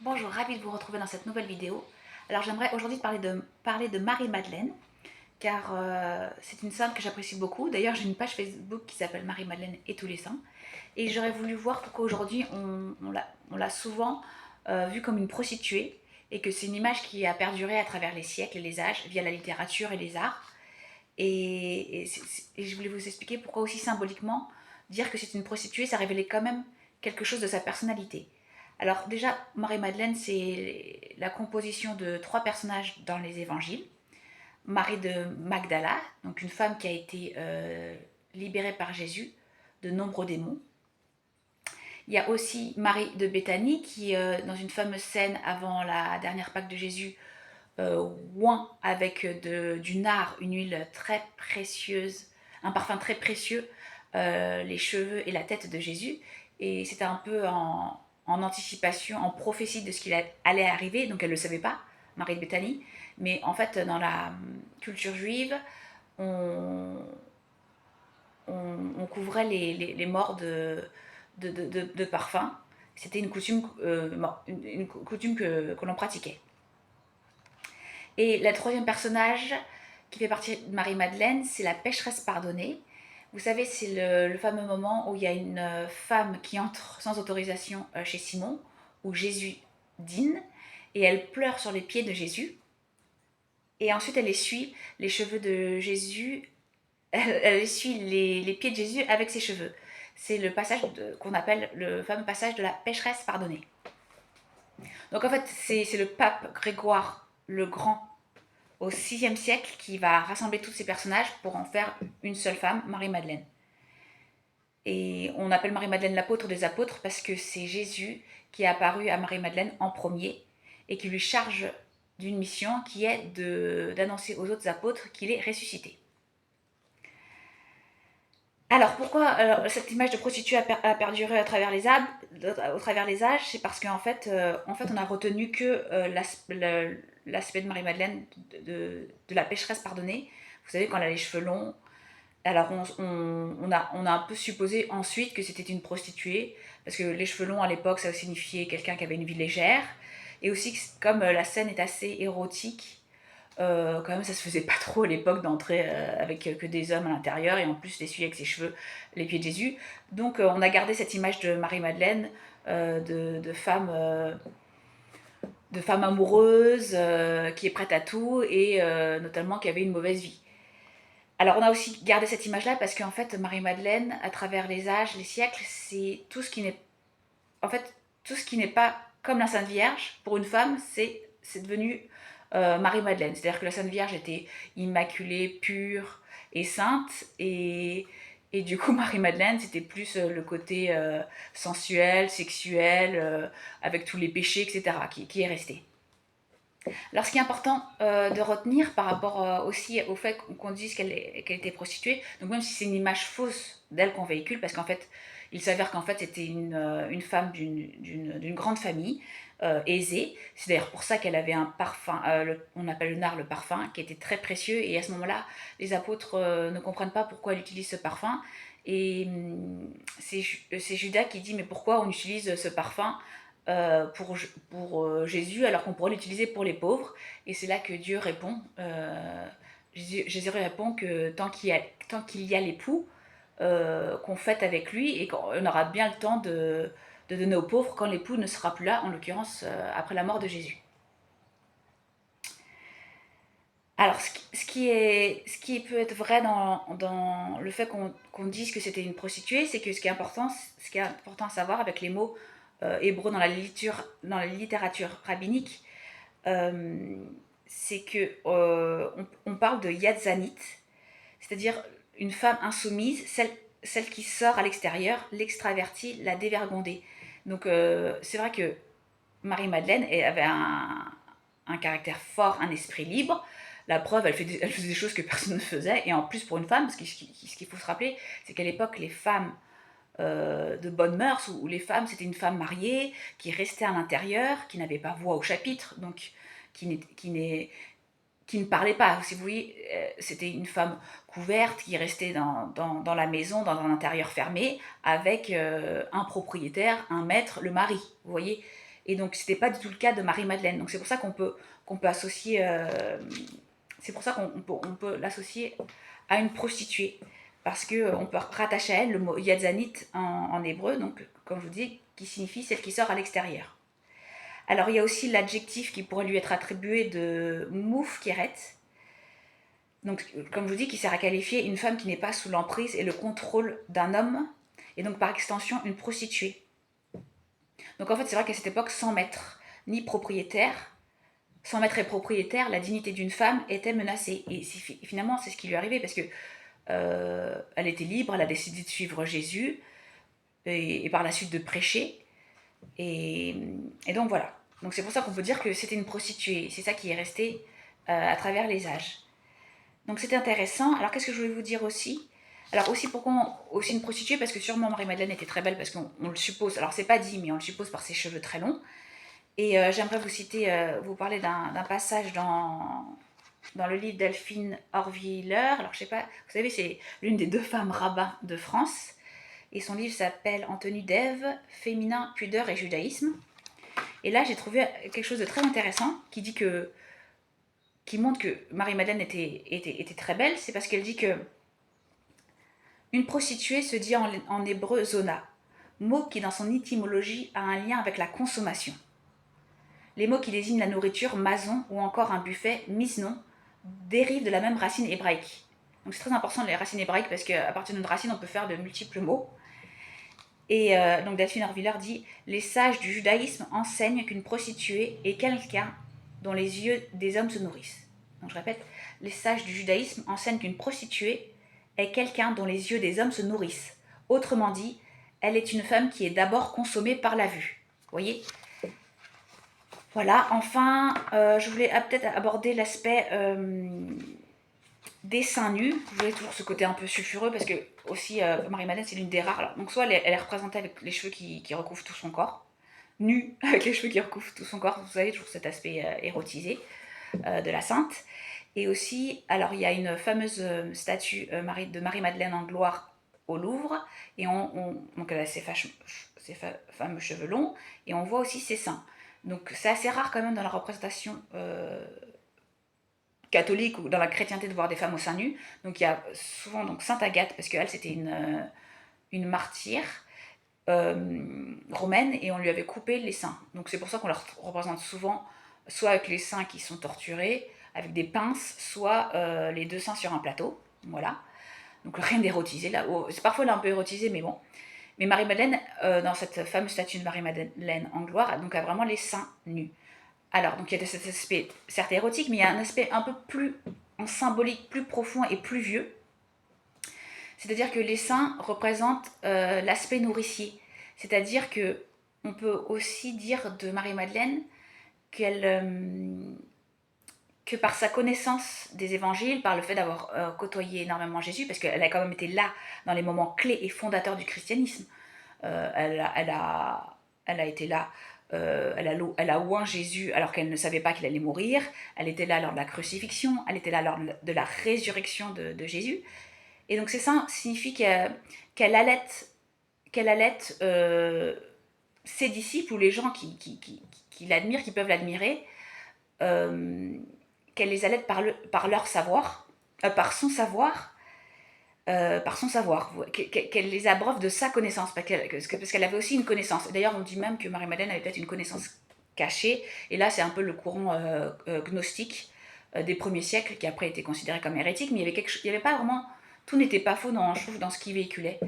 Bonjour, ravie de vous retrouver dans cette nouvelle vidéo. Alors j'aimerais aujourd'hui parler de Marie-Madeleine, car c'est une sainte que j'apprécie beaucoup. D'ailleurs j'ai une page Facebook qui s'appelle Marie-Madeleine et tous les saints. Et j'aurais voulu voir pourquoi aujourd'hui on l'a souvent vue comme une prostituée, et que c'est une image qui a perduré à travers les siècles et les âges, via la littérature et les arts. Et je voulais vous expliquer pourquoi aussi symboliquement, dire que c'est une prostituée, ça révélait quand même quelque chose de sa personnalité. Alors déjà, Marie-Madeleine, c'est la composition de trois personnages dans les évangiles. Marie de Magdala, donc une femme qui a été libérée par Jésus de nombreux démons. Il y a aussi Marie de Béthanie qui, dans une fameuse scène avant la dernière Pâque de Jésus, oint avec du nard, une huile très précieuse, un parfum très précieux, les cheveux et la tête de Jésus. Et c'était un peu en anticipation, en prophétie de ce qui allait arriver, donc elle ne le savait pas, Marie de Béthanie. Mais en fait, dans la culture juive, on, on couvrait les morts de parfum. C'était une coutume que l'on pratiquait. Et le troisième personnage qui fait partie de Marie-Madeleine, c'est la pécheresse pardonnée. Vous savez, c'est le fameux moment où il y a une femme qui entre sans autorisation chez Simon, où Jésus dîne, et elle pleure sur les pieds de Jésus. Et ensuite, elle essuie les cheveux de Jésus, elle essuie les pieds de Jésus avec ses cheveux. C'est le passage qu'on appelle le fameux passage de la pécheresse pardonnée. Donc en fait, c'est le pape Grégoire le Grand au VIe siècle qui va rassembler tous ces personnages pour en faire une seule femme, Marie-Madeleine. Et on appelle Marie-Madeleine l'apôtre des apôtres parce que c'est Jésus qui est apparu à Marie-Madeleine en premier et qui lui charge d'une mission qui est d'annoncer aux autres apôtres qu'il est ressuscité. Alors pourquoi cette image de prostituée a perduré à travers les âges? C'est parce qu'en fait, on a retenu que l'aspect de Marie-Madeleine, de la pécheresse pardonnée. Vous savez, quand elle a les cheveux longs. Alors on a un peu supposé ensuite que c'était une prostituée, parce que les cheveux longs à l'époque, ça signifiait quelqu'un qui avait une vie légère. Et aussi, comme la scène est assez érotique, quand même, ça se faisait pas trop à l'époque d'entrer avec que des hommes à l'intérieur, et en plus d'essuyer avec ses cheveux les pieds de Jésus. Donc on a gardé cette image de Marie-Madeleine, de femme amoureuse, qui est prête à tout, et notamment qui avait une mauvaise vie. Alors on a aussi gardé cette image-là parce qu'en fait, Marie-Madeleine, à travers les âges, les siècles, c'est tout ce qui n'est... En fait, tout ce qui n'est pas comme la Sainte Vierge, pour une femme, c'est devenu Marie-Madeleine. C'est-à-dire que la Sainte Vierge était immaculée, pure et sainte, et du coup, Marie-Madeleine, c'était plus le côté sensuel, sexuel, avec tous les péchés, etc., qui est resté. Alors, ce qui est important de retenir par rapport aussi au fait qu'on dise qu'elle était prostituée, donc même si c'est une image fausse d'elle qu'on véhicule, parce qu'en fait, il s'avère qu'en fait, c'était une femme d'une grande famille, aisée. C'est d'ailleurs pour ça qu'elle avait un parfum, on appelle le nard le parfum, qui était très précieux. Et à ce moment-là, les apôtres ne comprennent pas pourquoi elle utilise ce parfum. Et c'est Judas qui dit, mais pourquoi on utilise ce parfum pour Jésus, alors qu'on pourrait l'utiliser pour les pauvres? Et c'est là que Dieu répond, Jésus répond que tant qu'il y a l'époux, qu'on fête avec lui, et qu'on aura bien le temps de donner aux pauvres quand l'époux ne sera plus là, en l'occurrence après la mort de Jésus. Alors, ce qui peut être vrai dans le fait qu'on dise que c'était une prostituée, c'est que ce qui est important à savoir avec les mots hébreux dans la littérature rabbinique, euh, c'est que on parle de Yatzanit, c'est-à-dire une femme insoumise, celle qui sort à l'extérieur, l'extravertie, la dévergondée. Donc c'est vrai que Marie-Madeleine avait un caractère fort, un esprit libre. La preuve, elle faisait des choses que personne ne faisait, et en plus pour une femme, parce que ce qu'il faut se rappeler, c'est qu'à l'époque, les femmes de bonnes mœurs, où les femmes, c'était une femme mariée, qui restait à l'intérieur, qui n'avait pas voix au chapitre, donc qui ne parlait pas. Si vous voyez, c'était une femme couverte qui restait dans la maison, dans un intérieur fermé, avec un propriétaire, un maître, le mari. Vous voyez. Et donc, ce n'était pas du tout le cas de Marie-Madeleine. Donc, c'est pour ça qu'on peut associer, c'est pour ça on peut l'associer à une prostituée. Parce qu'on peut rattacher à elle le mot Yazanit en hébreu, donc, comme je vous dis, qui signifie celle qui sort à l'extérieur. Alors, il y a aussi l'adjectif qui pourrait lui être attribué de moufkeret. Donc, comme je vous dis, qui sert à qualifier une femme qui n'est pas sous l'emprise et le contrôle d'un homme, et donc par extension une prostituée. Donc en fait, c'est vrai qu'à cette époque, sans maître ni propriétaire, sans maître et propriétaire, la dignité d'une femme était menacée. Et finalement, c'est ce qui lui est arrivé parce que elle était libre, elle a décidé de suivre Jésus et par la suite de prêcher. Et, et donc voilà. Donc c'est pour ça qu'on peut dire que c'était une prostituée. C'est ça qui est resté à travers les âges. Donc c'était intéressant. Alors qu'est-ce que je voulais vous dire aussi? Alors aussi pourquoi aussi une prostituée? Parce que sûrement Marie-Madeleine était très belle parce qu'on le suppose. Alors c'est pas dit, mais on le suppose par ses cheveux très longs. Et j'aimerais vous citer, vous parler d'un passage dans le livre d'Elphine Horviller. Alors je sais pas, vous savez, c'est l'une des 2 femmes rabbins de France. Et son livre s'appelle En tenue d'Ève, féminin, pudeur et judaïsme. Et là, j'ai trouvé quelque chose de très intéressant qui montre que Marie-Madeleine était très belle. C'est parce qu'elle dit que une prostituée se dit en hébreu zona, mot qui dans son étymologie a un lien avec la consommation. Les mots qui désignent la nourriture, mason ou encore un buffet, misnon, dérivent de la même racine hébraïque. Donc c'est très important les racines hébraïques parce qu'à partir d'une racine on peut faire de multiples mots. Et donc Delphine Horviller dit « Les sages du judaïsme enseignent qu'une prostituée est quelqu'un dont les yeux des hommes se nourrissent. » Donc je répète, les sages du judaïsme enseignent qu'une prostituée est quelqu'un dont les yeux des hommes se nourrissent. Autrement dit, elle est une femme qui est d'abord consommée par la vue. Vous voyez ? Voilà, enfin, je voulais peut-être aborder l'aspect des seins nus. Vous voyez toujours ce côté un peu sulfureux parce que aussi Marie-Madeleine c'est l'une des rares. Alors, donc soit elle est représentée avec les cheveux qui recouvrent tout son corps, nue avec les cheveux qui recouvrent tout son corps. Vous savez toujours cet aspect érotisé de la sainte. Et aussi, alors il y a une fameuse statue de Marie-Madeleine en gloire au Louvre et donc elle a ses fameux cheveux longs et on voit aussi ses seins. Donc c'est assez rare quand même dans la représentation catholique ou dans la chrétienté de voir des femmes aux seins nus. Donc il y a souvent donc Sainte Agathe, parce qu'elle c'était une martyre romaine et on lui avait coupé les seins. Donc c'est pour ça qu'on la représente souvent soit avec les seins qui sont torturés, avec des pinces, soit les 2 seins sur un plateau. Voilà. Donc rien d'érotisé là. Oh, parfois elle est un peu érotisée, mais bon. Mais Marie-Madeleine, dans cette fameuse statue de Marie-Madeleine en gloire, donc a vraiment les seins nus. Alors, donc il y a cet aspect certes érotique, mais il y a un aspect un peu plus en symbolique, plus profond et plus vieux. C'est-à-dire que les seins représentent l'aspect nourricier. C'est-à-dire que on peut aussi dire de Marie-Madeleine que par sa connaissance des évangiles, par le fait d'avoir côtoyé énormément Jésus, parce qu'elle a quand même été là dans les moments clés et fondateurs du christianisme. Elle a été là, elle a oint Jésus alors qu'elle ne savait pas qu'il allait mourir. Elle était là lors de la crucifixion, elle était là lors de la résurrection de Jésus. Et donc c'est ça signifie qu'elle allait ses disciples ou les gens qui l'admirent, qui peuvent l'admirer, qu'elle les allait par leur savoir, par son savoir, qu'elle les abreuve de sa connaissance, parce qu'elle avait aussi une connaissance. D'ailleurs, on dit même que Marie-Madeleine avait peut-être une connaissance cachée, et là, c'est un peu le courant gnostique des premiers siècles, qui après était considéré comme hérétique, mais il y avait pas vraiment... Tout n'était pas faux, je trouve, dans ce qu'il véhiculait.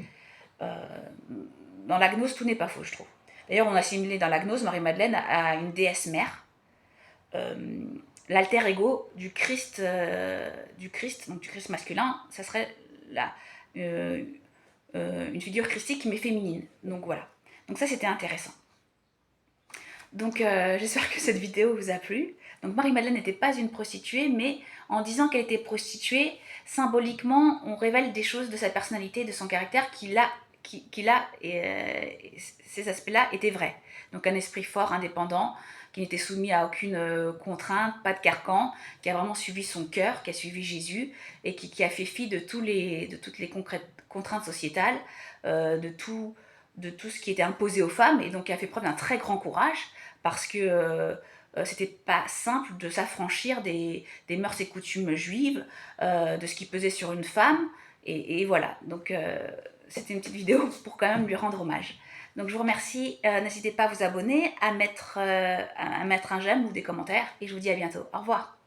Dans la gnose, tout n'est pas faux, je trouve. D'ailleurs, on a assimilé dans la gnose Marie-Madeleine à une déesse mère, l'alter ego du Christ, donc du Christ masculin, ça serait une figure christique mais féminine. Donc voilà. Donc ça c'était intéressant. Donc j'espère que cette vidéo vous a plu. Donc Marie-Madeleine n'était pas une prostituée, mais en disant qu'elle était prostituée, symboliquement on révèle des choses de sa personnalité, de son caractère et ces aspects-là étaient vrais. Donc un esprit fort, indépendant, qui n'était soumis à aucune contrainte, pas de carcan, qui a vraiment suivi son cœur, qui a suivi Jésus, et qui a fait fi de toutes les contraintes sociétales, de tout ce qui était imposé aux femmes, et donc qui a fait preuve d'un très grand courage, parce que c'était pas simple de s'affranchir des mœurs et coutumes juives, de ce qui pesait sur une femme, et voilà. Donc c'était une petite vidéo pour quand même lui rendre hommage. Donc je vous remercie, n'hésitez pas à vous abonner, à mettre un j'aime ou des commentaires, et je vous dis à bientôt. Au revoir.